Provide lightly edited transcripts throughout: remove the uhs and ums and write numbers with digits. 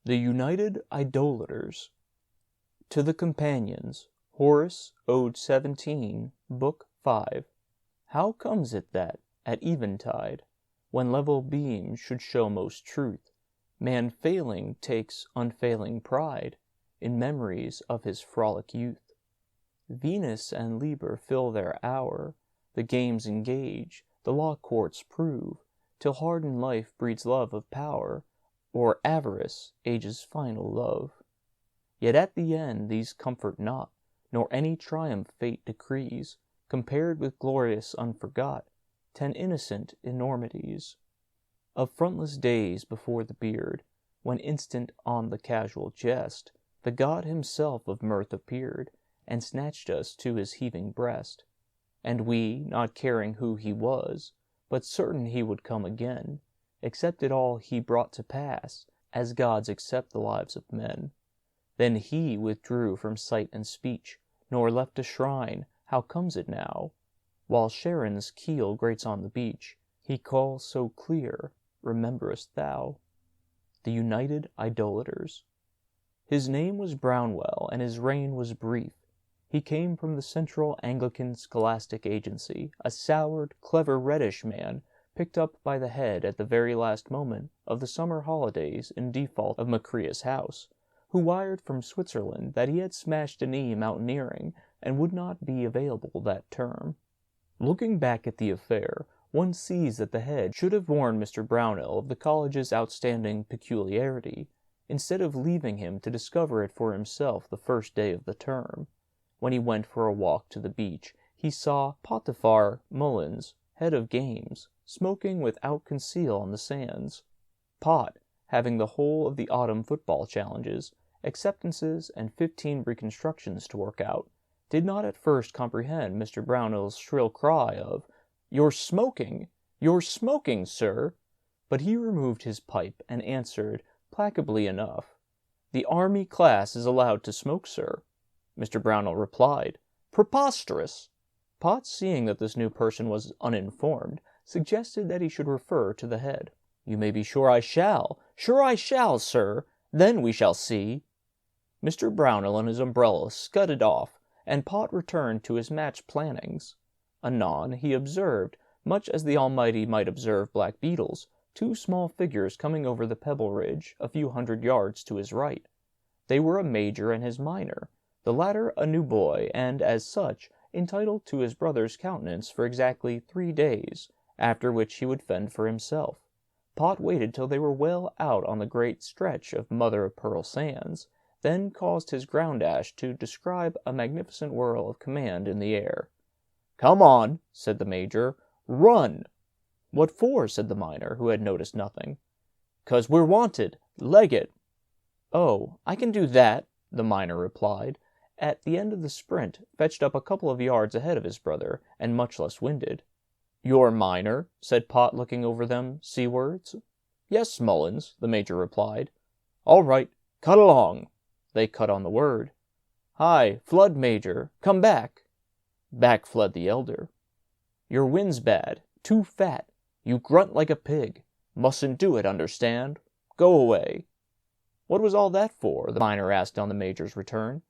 The United Idolaters. To the Companions. Horace, Ode 17, Book 5. How comes it that, at eventide, when level beams should show most truth, man failing takes unfailing pride in memories of his frolic youth? Venus and Liber fill their hour, the games engage, the law courts prove, till hardened life breeds love of power, or avarice age's final love. Yet at the end these comfort not, nor any triumph fate decrees, compared with glorious unforgot 10 innocent enormities of frontless days before the beard, when instant on the casual jest the god himself of mirth appeared, and snatched us to his heaving breast. And we, not caring who he was, but certain he would come again, accepted all he brought to pass, as gods accept the lives of men. Then he withdrew from sight and speech, nor left a shrine. How comes it now, while Charon's keel grates on the beach, he calls so clear, rememberest thou? The United Idolaters. His name was Brownwell, and his reign was brief. He came from the Central Anglican Scholastic Agency, a soured, clever, reddish man, picked up by the head at the very last moment of the summer holidays in default of Macrea's house, who wired from Switzerland that he had smashed a knee mountaineering and would not be available that term. Looking back at the affair, one sees that the head should have warned Mr. Brownell of the college's outstanding peculiarity, instead of leaving him to discover it for himself the first day of the term. When he went for a walk to the beach, he saw Potiphar Mullins, head of games, smoking without conceal on the sands. Pot, having the whole of the autumn football challenges, acceptances, and 15 reconstructions to work out, did not at first comprehend Mr. Brownell's shrill cry of, "You're smoking! You're smoking, sir!" But he removed his pipe and answered, placably enough, "The army class is allowed to smoke, sir." Mr. Brownell replied, "Preposterous!" Potts, seeing that this new person was uninformed, suggested that he should refer to the head. "You may be sure I shall, sir. Then we shall see." Mr. Brownell and his umbrella scudded off, and Pot returned to his match plannings. Anon he observed, much as the Almighty might observe black beetles, 2 small figures coming over the pebble ridge a few hundred yards to his right. They were a major and his minor, the latter a new boy, and, as such, entitled to his brother's countenance for exactly 3 days, after which he would fend for himself. Pot waited till they were well out on the great stretch of mother-of-pearl sands, then caused his ground ash to describe a magnificent whirl of command in the air. "Come on," said the major. "Run!" "What for?" said the minor, who had noticed nothing. "'Cause we're wanted. Leg it." "Oh, I can do that," the minor replied. At the end of the sprint, fetched up a couple of yards ahead of his brother, and much less winded. "You're minor?" said Pot, looking over them seawards. "Yes, Mullins," the major replied. "All right, cut along." They cut on the word. "Hi, flood, major, come back." Back fled the elder. "Your wind's bad, too fat, you grunt like a pig. Mustn't do it, understand. Go away." "What was all that for?" the minor asked on the major's return.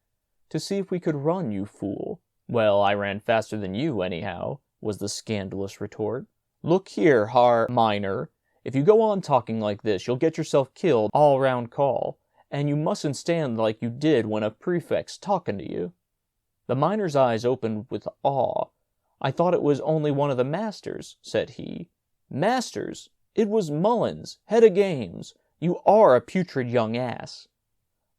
"To see if we could run, you fool." "Well, I ran faster than you, anyhow," was the scandalous retort. "Look here, minor, if you go on talking like this, you'll get yourself killed all round call, and you mustn't stand like you did when a prefect's talking to you." The minor's eyes opened with awe. "I thought it was only one of the masters," said he. "Masters! It was Mullins, head of games. You are a putrid young ass."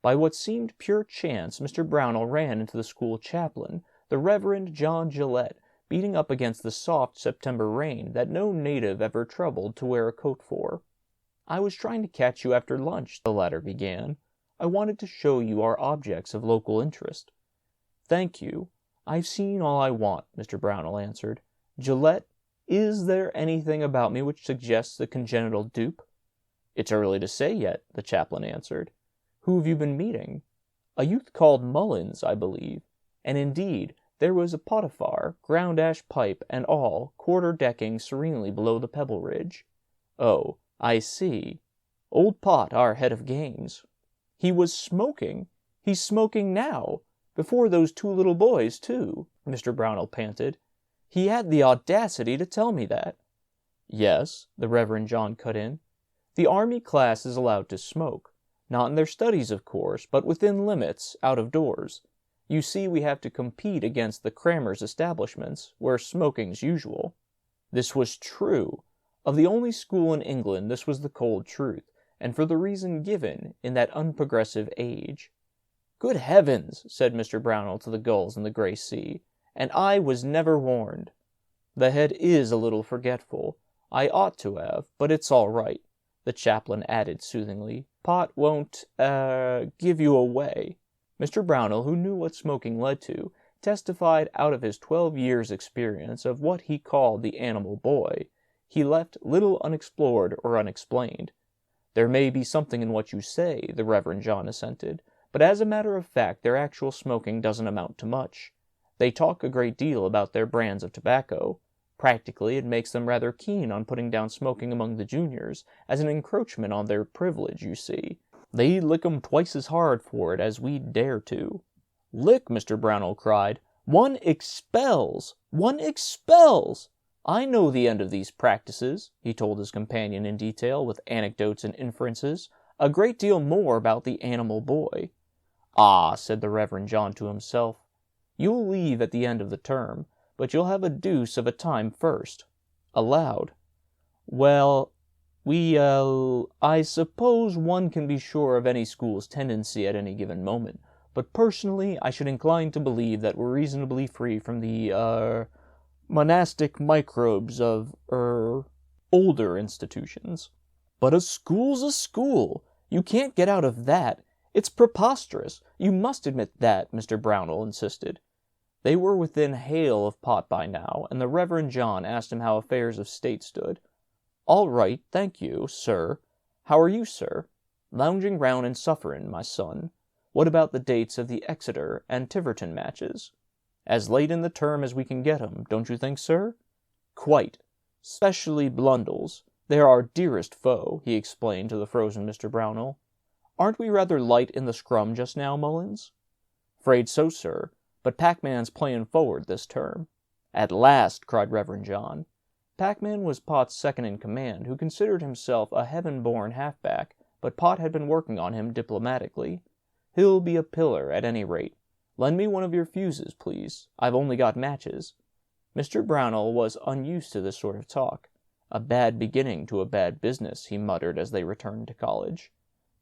By what seemed pure chance, Mr. Brownell ran into the school chaplain, the Reverend John Gillette, beating up against the soft September rain that no native ever troubled to wear a coat for. "I was trying to catch you after lunch," the latter began. "I wanted to show you our objects of local interest." "Thank you. I've seen all I want," Mr. Brownell answered. "Gillette, is there anything about me which suggests a congenital dupe?" "It's early to say yet," the chaplain answered. "Who have you been meeting?" "A youth called Mullins, I believe. And indeed, there was a Potiphar, ground ash pipe, and all, quarter-decking serenely below the pebble ridge." "Oh, I see. Old Pot, our head of games." He was smoking. He's smoking now. Before those two little boys, too, Mr. Brownell panted. He had the audacity to tell me that. Yes, the Reverend John cut in. The Army class is allowed to smoke. Not in their studies, of course, but within limits, out of doors. You see, we have to compete against the crammers' establishments, where smoking's usual. This was true. Of the only school in England, this was the cold truth, and for the reason given in that unprogressive age. Good heavens, said Mr. Brownell to the gulls in the grey sea, and I was never warned. The head is a little forgetful. I ought to have, but it's all right, the chaplain added soothingly. Pot won't, give you away. Mr. Brownell, who knew what smoking led to, testified out of his 12 years' experience of what he called the animal boy. He left little unexplored or unexplained. There may be something in what you say, the Reverend John assented, but as a matter of fact their actual smoking doesn't amount to much. They talk a great deal about their brands of tobacco. Practically, it makes them rather keen on putting down smoking among the juniors, as an encroachment on their privilege, you see. They lick 'em twice as hard for it as we'd dare to. Lick, Mr. Brownell cried. One expels! One expels! I know the end of these practices, he told his companion in detail, with anecdotes and inferences, a great deal more about the animal boy. Ah, said the Reverend John to himself, you'll leave at the end of the term, but you'll have a deuce of a time first. Aloud. Well, I suppose one can be sure of any school's tendency at any given moment, but personally I should incline to believe that we're reasonably free from the, monastic microbes of, older institutions. But a school's a school. You can't get out of that. It's preposterous. You must admit that, Mr. Brownell insisted. They were within hail of Pot by now, and the Reverend John asked him how affairs of state stood. All right, thank you, sir. How are you, sir? Lounging round and sufferin', my son. What about the dates of the Exeter and Tiverton matches? As late in the term as we can get 'em, don't you think, sir? Quite. Specially Blundell's. They're our dearest foe, he explained to the frozen Mr. Brownell. Aren't we rather light in the scrum just now, Mullins? Afraid so, sir, but Pac-Man's playin' forward this term. At last, cried Reverend John. Pac-Man was Pot's second-in-command, who considered himself a heaven-born halfback, but Pot had been working on him diplomatically. He'll be a pillar, at any rate. Lend me one of your fuses, please. I've only got matches. Mr. Brownell was unused to this sort of talk. A bad beginning to a bad business, he muttered as they returned to college.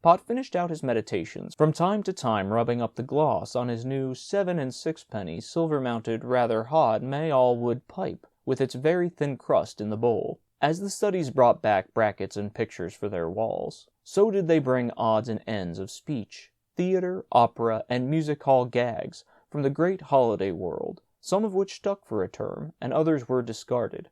Pot finished out his meditations, from time to time rubbing up the gloss on his new 7 and 6-penny silver-mounted, rather hot Mayall-wood pipe, with its very thin crust in the bowl. As the studies brought back brackets and pictures for their walls, so did they bring odds and ends of speech, theater, opera, and music-hall gags from the great holiday world, some of which stuck for a term, and others were discarded.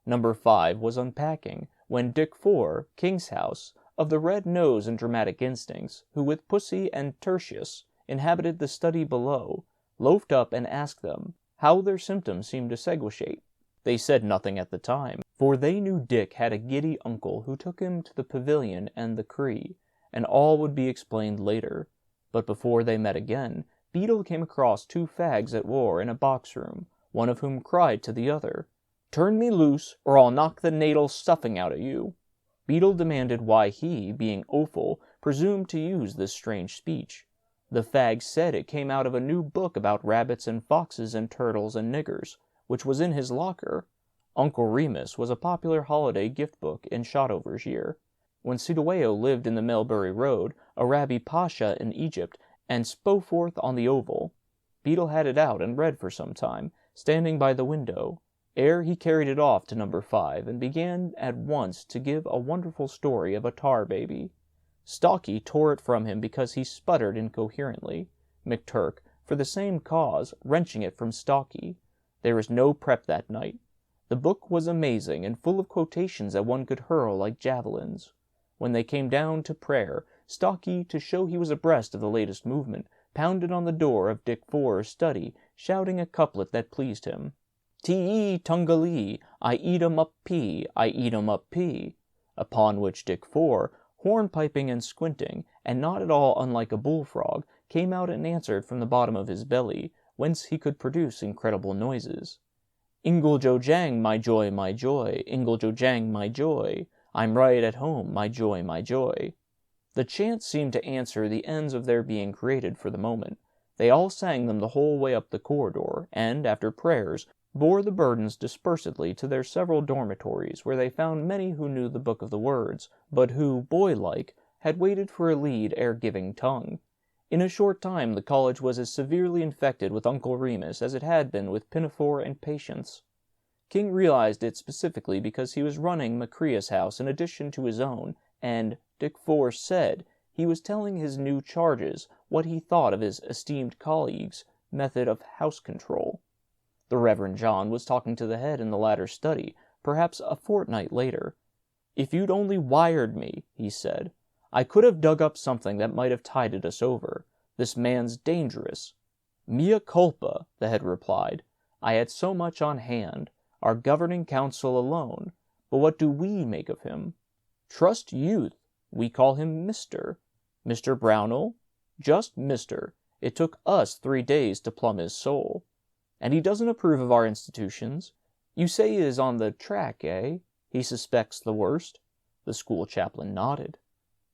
Number 5 was unpacking, when Dick 4, King's House, of the red nose and dramatic instincts, who with Pussy and Tertius inhabited the study below, loafed up and asked them how their symptoms seemed to sequestrate. They said nothing at the time, for they knew Dick had a giddy uncle who took him to the pavilion and the Cree, and all would be explained later. But before they met again, Beetle came across 2 fags at war in a box-room, one of whom cried to the other, "Turn me loose, or I'll knock the natal stuffing out of you." Beetle demanded why he, being offal, presumed to use this strange speech. The fag said it came out of a new book about rabbits and foxes and turtles and niggers, which was in his locker. Uncle Remus was a popular holiday gift book in Shotover's year. When Cedewayo lived in the Melbury Road, Arabi Pasha in Egypt, and Spoforth on the Oval. Beetle had it out and read for some time, standing by the window, ere he carried it off to number 5, and began at once to give a wonderful story of a tar baby. Stocky tore it from him because he sputtered incoherently, McTurk, for the same cause, wrenching it from Stocky. There was no prep that night. The book was amazing, and full of quotations that one could hurl like javelins. When they came down to prayer, Stocky, to show he was abreast of the latest movement, pounded on the door of Dick 4's study, shouting a couplet that pleased him. Tee Tungalee, I eat 'em up pea, I eat 'em up pea. Upon which Dick 4, hornpiping and squinting, and not at all unlike a bullfrog, came out and answered from the bottom of his belly, whence he could produce incredible noises. "Ingle jo jang, my joy, my joy, Ingle jo jang, my joy, I'm right at home, my joy, my joy." The chants seemed to answer the ends of their being created for the moment. They all sang them the whole way up the corridor, and, after prayers, bore the burdens dispersedly to their several dormitories, where they found many who knew the book of the words, but who, boy-like, had waited for a lead ere giving tongue. In a short time the college was as severely infected with Uncle Remus as it had been with Pinafore and Patience. King realized it specifically because he was running Macrea's house in addition to his own, and, Dick Force said, he was telling his new charges what he thought of his esteemed colleague's method of house control. The Reverend John was talking to the head in the latter's study, perhaps a fortnight later. "If you'd only wired me," he said, "I could have dug up something that might have tided us over. This man's dangerous." "Mea culpa," the head replied. "I had so much on hand. Our governing council alone. But what do we make of him? Trust youth. We call him Mr. Mr. Brownell? Just Mr. It took us 3 days to plumb his soul. And he doesn't approve of our institutions. You say he is on the track, eh? He suspects the worst?" The school chaplain nodded.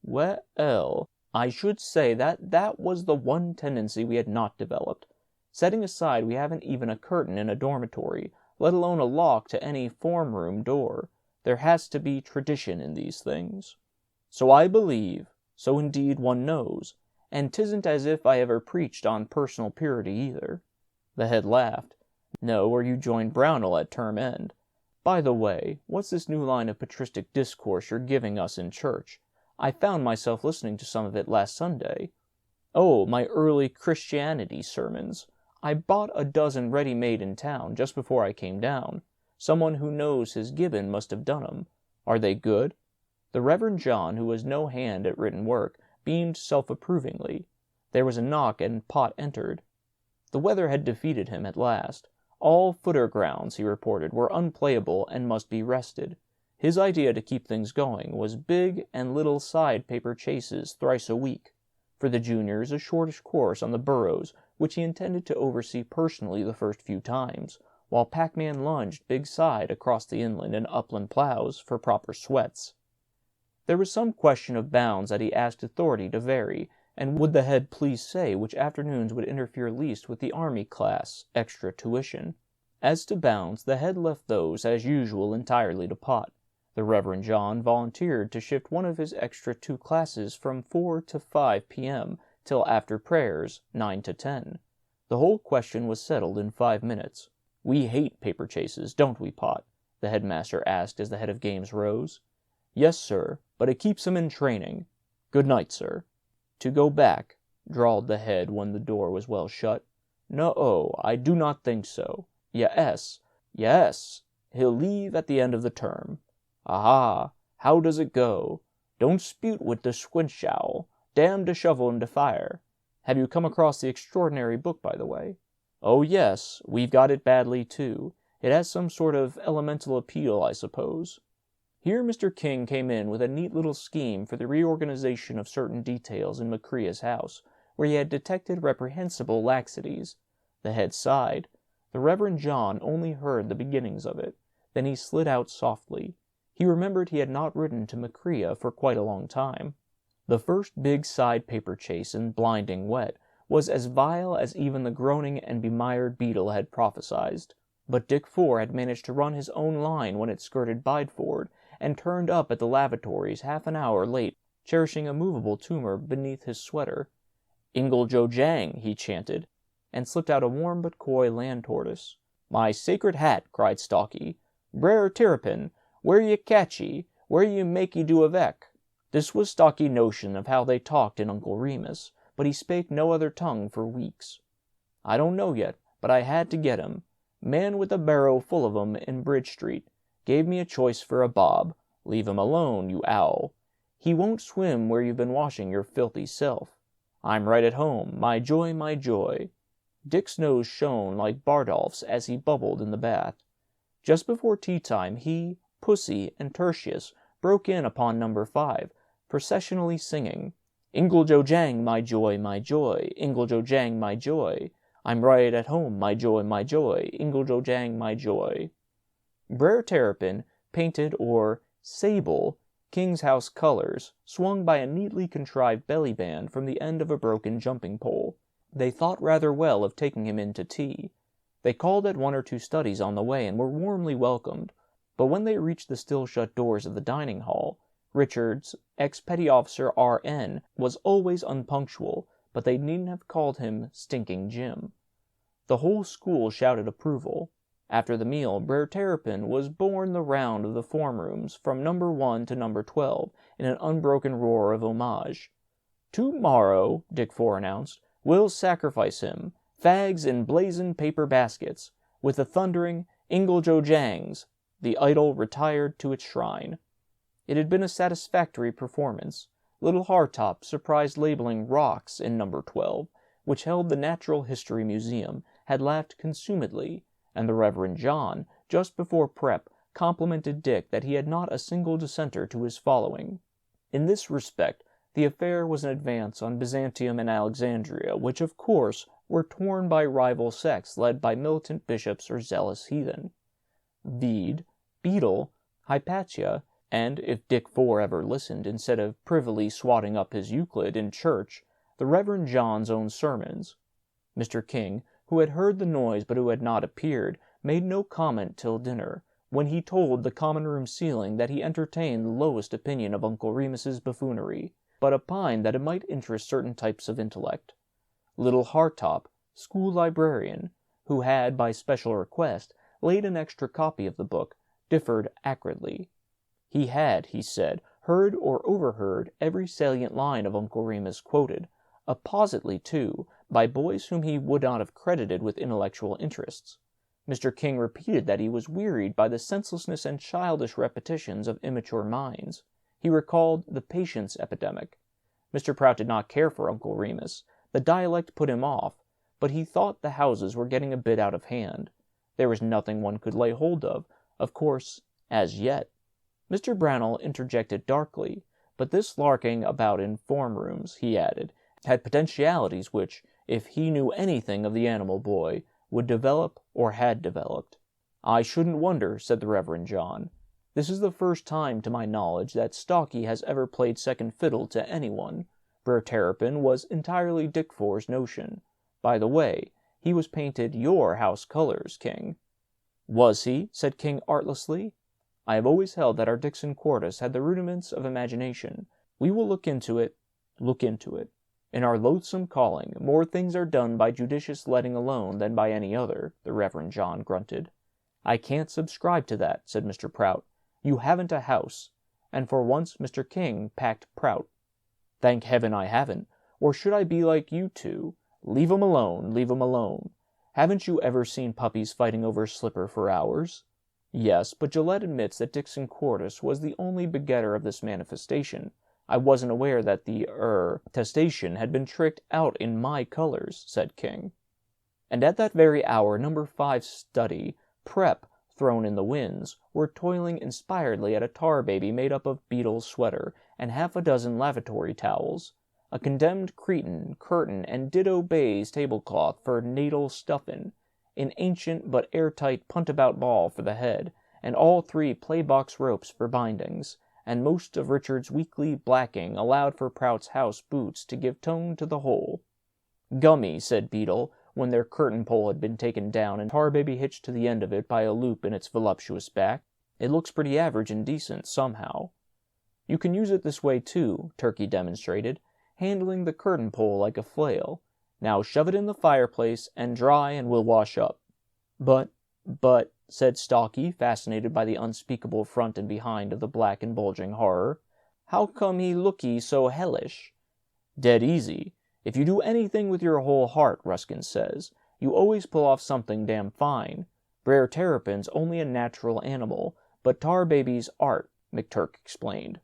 "Well, I should say that was the one tendency we had not developed. Setting aside we haven't even a curtain in a dormitory, let alone a lock to any form-room door. There has to be tradition in these things. So I believe, so indeed one knows, and 'tisn't as if I ever preached on personal purity either." The head laughed. "No, or you joined Brownell at term end. By the way, what's this new line of patristic discourse you're giving us in church? I found myself listening to some of it last Sunday." "Oh, my early Christianity sermons. I bought a dozen ready-made in town just before I came down. Someone who knows his Gibbon must have done 'em. Are they good?" The Reverend John, who was no hand at written work, beamed self-approvingly. There was a knock, and Pot entered. The weather had defeated him at last. All footer grounds, he reported, were unplayable and must be rested. His idea to keep things going was big and little side paper chases thrice a week. For the juniors, a shortish course on the burros, which he intended to oversee personally the first few times, while Pac-Man lunged big side across the inland and upland plows for proper sweats. There was some question of bounds that he asked authority to vary, and would the head please say which afternoons would interfere least with the Army class, extra tuition. As to bounds, the head left those, as usual, entirely to Pot. The Reverend John volunteered to shift one of his extra 2 classes from 4 to 5 p.m. till after prayers, 9 to 10. The whole question was settled in 5 minutes. "We hate paper chases, don't we, Pot?" the headmaster asked as the head of games rose. "Yes, sir, but it keeps 'em in training. Good night, sir." "To go back," drawled the head when the door was well shut. "No, I do not think so. Yes, he'll leave at the end of the term. Aha, how does it go? Don't spute with the squint owl. Damn the shovel in the fire. Have you come across the extraordinary book, by the way?" "Oh, yes, we've got it badly, too. It has some sort of elemental appeal, I suppose." Here Mr. King came in with a neat little scheme for the reorganization of certain details in Macrea's house, where he had detected reprehensible laxities. The head sighed. The Reverend John only heard the beginnings of it. Then he slid out softly. He remembered he had not written to Macrea for quite a long time. The first big side paper chase in Blinding Wet was as vile as even the groaning and bemired beetle had prophesied. But Dick Four had managed to run his own line when it skirted Bideford, and turned up at the lavatories half an hour late, cherishing a movable tumor beneath his sweater. "Ingle jo jang," he chanted, and slipped out a warm but coy land tortoise. "My sacred hat!" cried Stalky. "Brer Terrapin, where ye catch ye? Where ye make ye do avec?" This was Stalky's notion of how they talked in Uncle Remus, but he spake no other tongue for weeks. "I don't know yet, but I had to get 'em. Man with a barrow full of 'em in Bridge Street. Gave me a choice for a bob. Leave him alone, you owl. He won't swim where you've been washing your filthy self. I'm right at home, my joy, my joy." Dick's nose shone like Bardolph's as he bubbled in the bath. Just before tea time he, Pussy, and Tertius broke in upon number 5, processionally singing, "Ingle-jo-jang, my joy, Ingle-jo-jang, my joy. I'm right at home, my joy, Ingle-jo-jang, my joy." Brer Terrapin painted or sable King's house colors, swung by a neatly contrived belly band from the end of a broken jumping pole. They thought rather well of taking him in to tea. They called at one or two studies on the way and were warmly welcomed, but when they reached the still-shut doors of the dining hall, Richards, ex-petty officer R.N., was always unpunctual, but they needn't have called him Stinking Jim. The whole school shouted approval. After the meal, Brer Terrapin was borne the round of the form rooms from number 1 to number 12 in an unbroken roar of homage. "To-morrow," Dick announced, "we'll sacrifice him, fags in blazing paper baskets." With a thundering "Ingle-jo-jangs," the idol retired to its shrine. It had been a satisfactory performance. Little Hardtop surprised labeling rocks in number 12, which held the Natural History Museum, had laughed consumedly, and the Reverend John, just before prep, complimented Dick that he had not a single dissenter to his following. In this respect, the affair was an advance on Byzantium and Alexandria, which, of course, were torn by rival sects led by militant bishops or zealous heathen. Vede, Beetle, Hypatia, and, if Dick ever listened, instead of privily swatting up his Euclid in church, the Reverend John's own sermons. Mr. King, who had heard the noise but who had not appeared, made no comment till dinner, when he told the common room ceiling that he entertained the lowest opinion of Uncle Remus's buffoonery, but opined that it might interest certain types of intellect. Little Hardtop, school librarian, who had, by special request, laid an extra copy of the book, differed acridly. He had, he said, heard or overheard every salient line of Uncle Remus quoted, appositely, too, by boys whom he would not have credited with intellectual interests. Mr. King repeated that he was wearied by the senselessness and childish repetitions of immature minds. He recalled the patience epidemic. Mr. Prout did not care for Uncle Remus. The dialect put him off, but he thought the houses were getting a bit out of hand. There was nothing one could lay hold of course, as yet. Mr. Brownell interjected darkly, but this larking about in form rooms, he added, had potentialities which, if he knew anything of the animal boy, would develop or had developed. "I shouldn't wonder," said the Reverend John. "This is the first time, to my knowledge, that Stocky has ever played second fiddle to anyone. Brer Terrapin was entirely Dick Four's notion. By the way, he was painted your house colors, King." "Was he?" said King artlessly. "I have always held that our Dixon Quartus had the rudiments of imagination. We will look into it. In our loathsome calling, more things are done by judicious letting alone than by any other," the Reverend John grunted. "I can't subscribe to that," said Mr. Prout. "You haven't a house." And for once Mr. King packed Prout. "Thank heaven I haven't, or should I be like you two? Leave 'em alone, leave 'em alone. Haven't you ever seen puppies fighting over a slipper for hours?" "Yes, but Gillette admits that Dixon Quartus was the only begetter of this manifestation. I wasn't aware that the, testation had been tricked out in my colors," said King. And at that very hour, number 5 study, prep, thrown in the winds, were toiling inspiredly at a tar baby made up of Beetle's sweater and half a dozen lavatory towels, a condemned cretin, curtain, and ditto baize tablecloth for natal stuffin', an ancient but airtight punt-about ball for the head, and all 3 play-box ropes for bindings, and most of Richard's weekly blacking allowed for Prout's house boots to give tone to the whole. "Gummy," said Beetle, when their curtain pole had been taken down and tar baby hitched to the end of it by a loop in its voluptuous back. "It looks pretty average and decent, somehow." "You can use it this way, too," Turkey demonstrated, handling the curtain pole like a flail. "Now shove it in the fireplace and dry and we'll wash up." But, said Stocky, fascinated by the unspeakable front and behind of the black and bulging horror, "how come he lookee so hellish?" "Dead easy. If you do anything with your whole heart," Ruskin says, "you always pull off something damn fine. Brer Terrapin's only a natural animal, but tar baby's art," McTurk explained.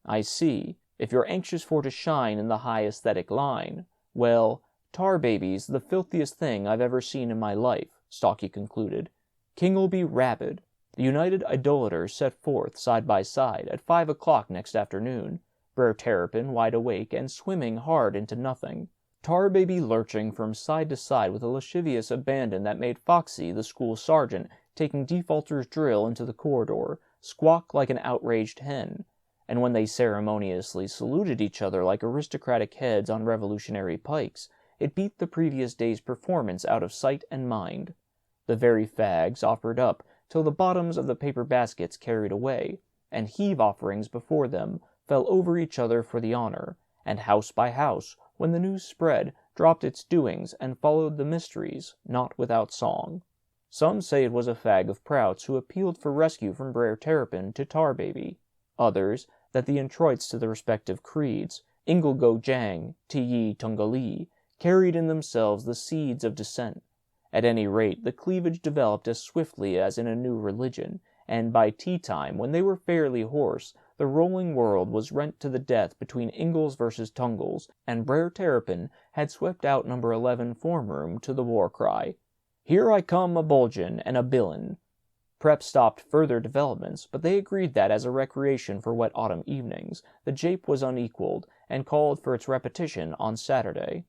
"I see. If you're anxious for to shine in the high aesthetic line, well, tar baby's the filthiest thing I've ever seen in my life," Stocky concluded. "King'll be rabid." The United Idolaters set forth, side by side, at 5 o'clock next afternoon. Brer Terrapin wide awake and swimming hard into nothing, Tarbaby lurching from side to side with a lascivious abandon that made Foxy, the school sergeant, taking defaulter's drill into the corridor, squawk like an outraged hen, and when they ceremoniously saluted each other like aristocratic heads on revolutionary pikes, it beat the previous day's performance out of sight and mind. The very fags offered up till the bottoms of the paper baskets carried away, and heave-offerings before them fell over each other for the honor, and house by house, when the news spread, dropped its doings and followed the mysteries, not without song. Some say it was a fag of Prouts who appealed for rescue from Brer Terrapin to Tarbaby. Others, that the introits to the respective creeds, Ingle Jang, Ti Tungalee, carried in themselves the seeds of dissent. At any rate, the cleavage developed as swiftly as in a new religion, and by tea-time, when they were fairly hoarse, the rolling world was rent to the death between Ingalls versus Tungles, and Brer Terrapin had swept out No. 11 form-room to the war cry, "Here I come a-bulgin' and a-billin'." Prep stopped further developments, but they agreed that, as a recreation for wet autumn evenings, the jape was unequaled, and called for its repetition on Saturday.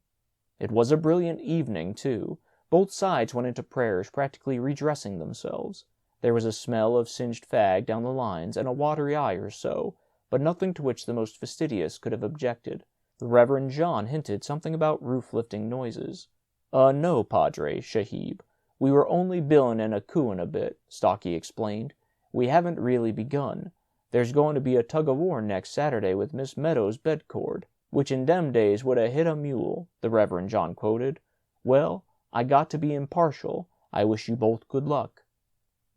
It was a brilliant evening, too. Both sides went into prayers practically redressing themselves. There was a smell of singed fag down the lines, and a watery eye or so, but nothing to which the most fastidious could have objected. The Reverend John hinted something about roof-lifting noises. No, Padre, Shahib. We were only billin' and a-cooin' a bit," Stocky explained. "We haven't really begun. There's going to be a tug-of-war next Saturday with Miss Meadows' bedcord, which in dem days would a hit a mule," the Reverend John quoted. "Well, I got to be impartial. I wish you both good luck."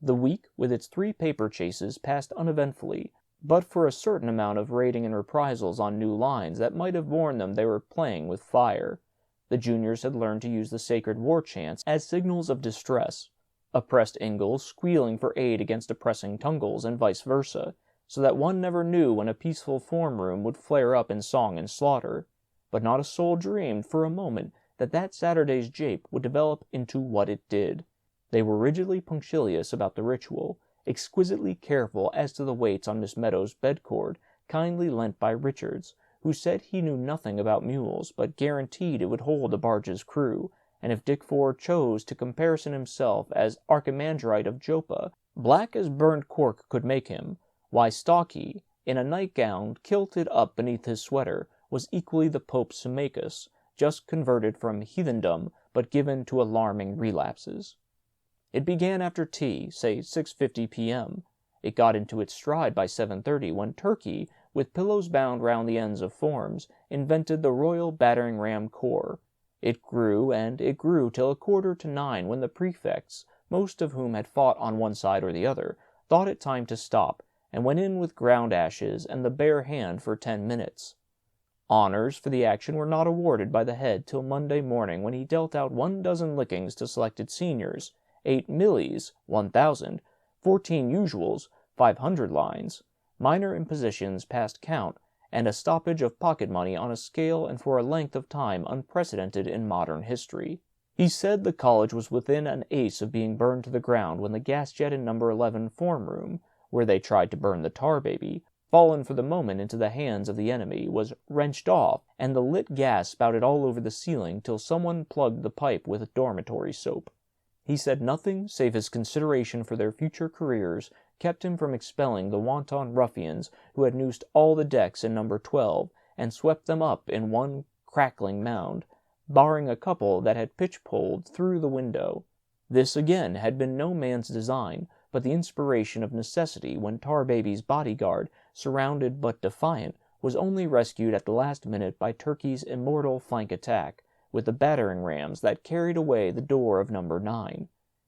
The week, with its 3 paper chases, passed uneventfully, but for a certain amount of raiding and reprisals on new lines that might have warned them they were playing with fire. The juniors had learned to use the sacred war chants as signals of distress, oppressed Ingalls squealing for aid against oppressing Tungles, and vice versa, so that one never knew when a peaceful form-room would flare up in song and slaughter. But not a soul dreamed for a moment that Saturday's jape would develop into what it did. They were rigidly punctilious about the ritual, exquisitely careful as to the weights on Miss Meadows' bedcord, kindly lent by Richards, who said he knew nothing about mules, but guaranteed it would hold the barge's crew, and if Dick Ford chose to comparison himself as Archimandrite of Joppa, black as burned cork could make him, why Stocky, in a nightgown kilted up beneath his sweater, was equally the Pope Symmachus, just converted from heathendom, but given to alarming relapses. It began after tea, say 6:50 p.m. It got into its stride by 7:30, when Turkey, with pillows bound round the ends of forms, invented the Royal Battering Ram Corps. It grew, and it grew till 8:45, when the prefects, most of whom had fought on one side or the other, thought it time to stop, and went in with ground ashes and the bare hand for 10 minutes. Honors for the action were not awarded by the head till Monday morning, when he dealt out 12 lickings to selected seniors, 8 millies, 1,000, 14 usuals, 500 lines, minor impositions past count, and a stoppage of pocket money on a scale and for a length of time unprecedented in modern history. He said the college was within an ace of being burned to the ground when the gas jet in No. 11 form-room, where they tried to burn the Tarbaby, fallen for the moment into the hands of the enemy, was wrenched off, and the lit gas spouted all over the ceiling till someone plugged the pipe with dormitory soap. He said nothing save his consideration for their future careers kept him from expelling the wanton ruffians who had noosed all the decks in No. 12 and swept them up in one crackling mound, barring a couple that had pitch-poled through the window. This, again, had been no man's design, but the inspiration of necessity when Tarbaby's bodyguard, surrounded but defiant, was only rescued at the last minute by Turkey's immortal flank attack, with the battering rams that carried away the door of No. 9.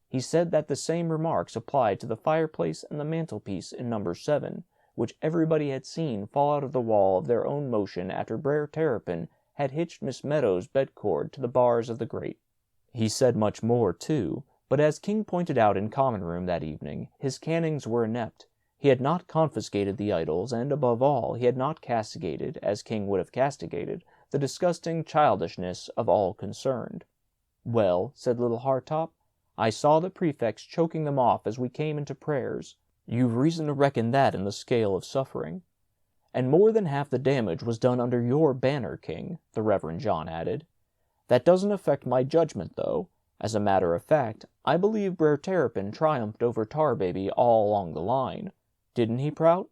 He said that the same remarks applied to the fireplace and the mantelpiece in No. 7, which everybody had seen fall out of the wall of their own motion after Brer Terrapin had hitched Miss Meadows' bedcord to the bars of the grate. He said much more, too, but as King pointed out in common room that evening, his cannings were inept. He had not confiscated the idols, and above all, he had not castigated, as King would have castigated, the disgusting childishness of all concerned. "Well," said little Hardtop, "I saw the prefects choking them off as we came into prayers. You've reason to reckon that in the scale of suffering." And more than half the damage was done under your banner, King, the Reverend John added. That doesn't affect my judgment, though. As a matter of fact, I believe Brer Terrapin triumphed over Tarbaby all along the line. Didn't he, Prout?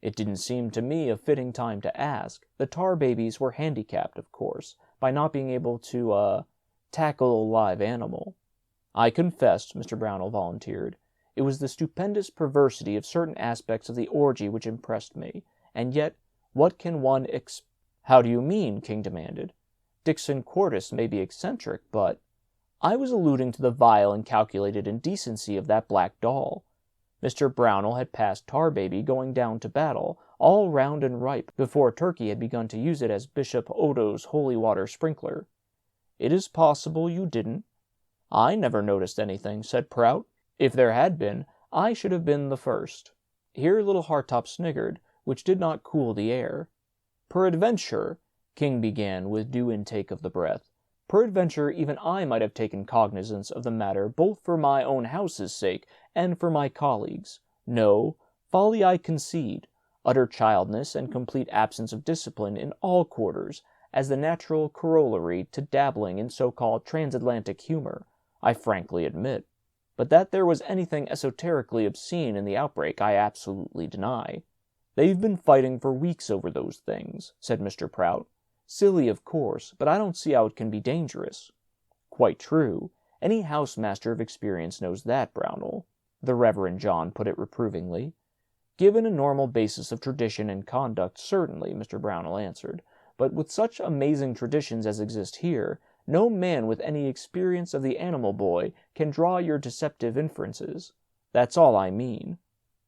It didn't seem to me a fitting time to ask. The Tarbabies were handicapped, of course, by not being able to, tackle a live animal. I confess, Mr. Brownell volunteered. It was the stupendous perversity of certain aspects of the orgy which impressed me. And yet, what can one How do you mean? King demanded. Dixon Quartus may be eccentric, but... I was alluding to the vile and calculated indecency of that black doll. Mr. Brownell had passed Tarbaby going down to battle, all round and ripe, before Turkey had begun to use it as Bishop Odo's holy water sprinkler. It is possible you didn't. I never noticed anything, said Prout. If there had been, I should have been the first. Here little Hardtop sniggered, which did not cool the air. Peradventure, King began with due intake of the breath, peradventure even I might have taken cognizance of the matter both for my own house's sake and for my colleagues'. No, folly I concede, utter childness and complete absence of discipline in all quarters, as the natural corollary to dabbling in so-called transatlantic humor, I frankly admit. But that there was anything esoterically obscene in the outbreak I absolutely deny. They've been fighting for weeks over those things, said Mr. Prout. Silly, of course, but I don't see how it can be dangerous. Quite true. Any housemaster of experience knows that, Brownell. The Reverend John put it reprovingly. Given a normal basis of tradition and conduct, certainly, Mr. Brownell answered. But with such amazing traditions as exist here, no man with any experience of the animal boy can draw your deceptive inferences. That's all I mean.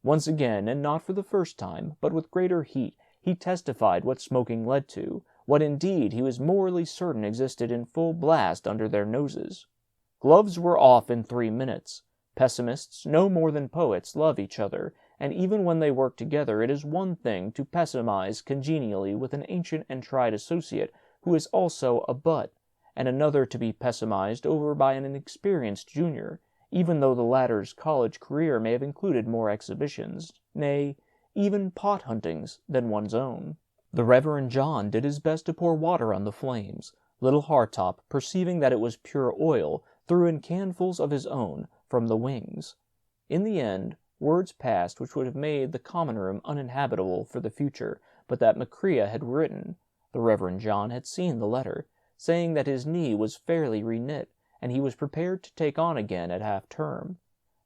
Once again, and not for the first time, but with greater heat, he testified what smoking led to, what indeed he was morally certain existed in full blast under their noses. Gloves were off in 3 minutes. Pessimists, no more than poets, love each other, and even when they work together it is one thing to pessimize congenially with an ancient and tried associate who is also a butt, and another to be pessimized over by an inexperienced junior, even though the latter's college career may have included more exhibitions, nay, even pot-huntings, than one's own. The Reverend John did his best to pour water on the flames. Little Hardtop, perceiving that it was pure oil, threw in canfuls of his own from the wings. In the end, words passed which would have made the common room uninhabitable for the future, but that Macria had written. The Reverend John had seen the letter, saying that his knee was fairly reknit, and he was prepared to take on again at half-term.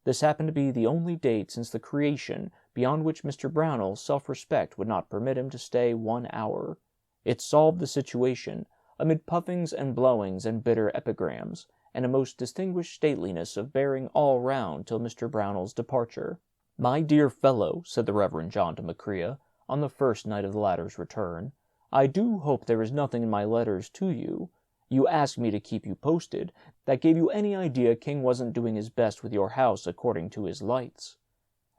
This happened to be the only date since the creation beyond which Mr. Brownell's self-respect would not permit him to stay 1 hour. It solved the situation, amid puffings and blowings and bitter epigrams, and a most distinguished stateliness of bearing all round till Mr. Brownell's departure. "My dear fellow," said the Reverend John to Macria, on the first night of the latter's return, "I do hope there is nothing in my letters to you. You asked me to keep you posted. That gave you any idea King wasn't doing his best with your house according to his lights."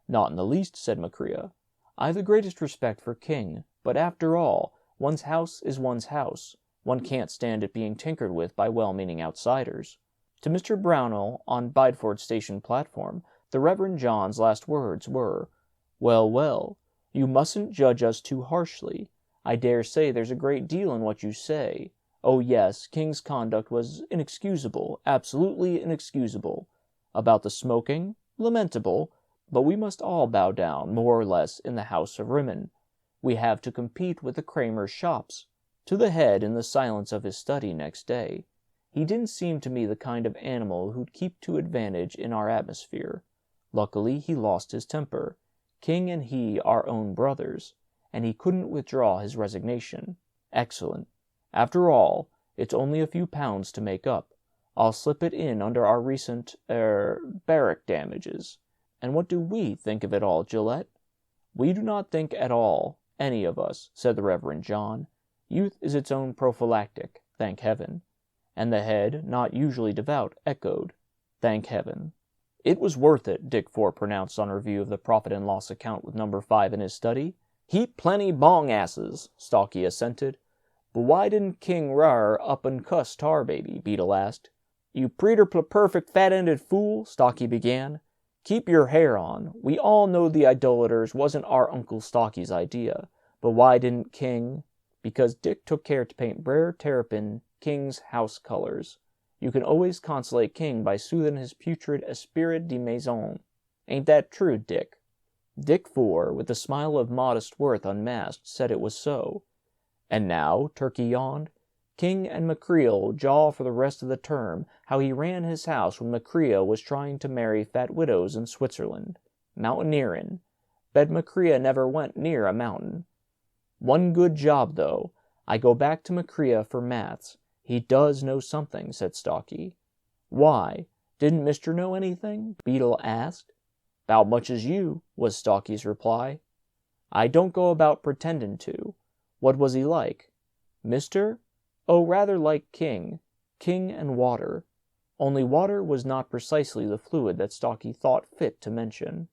"Not in the least," said Macria. "I've the greatest respect for King, but after all, one's house is one's house. One can't stand it being tinkered with by well-meaning outsiders." To Mr. Brownell, on Bideford Station platform, the Reverend John's last words were, "Well, well, you mustn't judge us too harshly. I dare say there's a great deal in what you say. Oh yes, King's conduct was inexcusable, absolutely inexcusable. About the smoking, lamentable, but we must all bow down, more or less, in the house of Rimmon. We have to compete with the Kramer's shops." To the head, in the silence of his study next day, "He didn't seem to me the kind of animal who'd keep to advantage in our atmosphere. Luckily, he lost his temper. King and he are own brothers, and he couldn't withdraw his resignation. Excellent. After all, it's only a few pounds to make up. I'll slip it in under our recent, barrack damages. And what do we think of it all, Gillette?" "We do not think at all, any of us," said the Reverend John. "Youth is its own prophylactic, thank heaven." And the head, not usually devout, echoed, "Thank heaven." "It was worth it," Dick Fore pronounced on review of the profit and loss account with number 5 in his study. "Heap plenty bong asses," Stalky assented. "But why didn't King rar up and cuss Tarbaby?" Beetle asked. "You perfect fat-ended fool," Stalky began. "Keep your hair on. We all know the Idolaters wasn't our Uncle Stocky's idea. But why didn't King? Because Dick took care to paint Brer Terrapin King's house colors. You can always consolate King by soothing his putrid esprit de maison. Ain't that true, Dick?" Dick Four, with a smile of modest worth unmasked, said it was so. "And now," Turkey yawned, "King and Macrea'll jaw for the rest of the term how he ran his house when Macrea was trying to marry fat widows in Switzerland. Mountaineerin'. Bet Macrea never went near a mountain. One good job, though. I go back to Macrea for maths. He does know something," said Stocky. "Why? Didn't Mister know anything?" Beetle asked. "'Bout much as you," was Stocky's reply. "I don't go about pretendin' to. What was he like?" "Mister? Oh, rather like King. King and water. Only water was not precisely the fluid that Stocky thought fit to mention.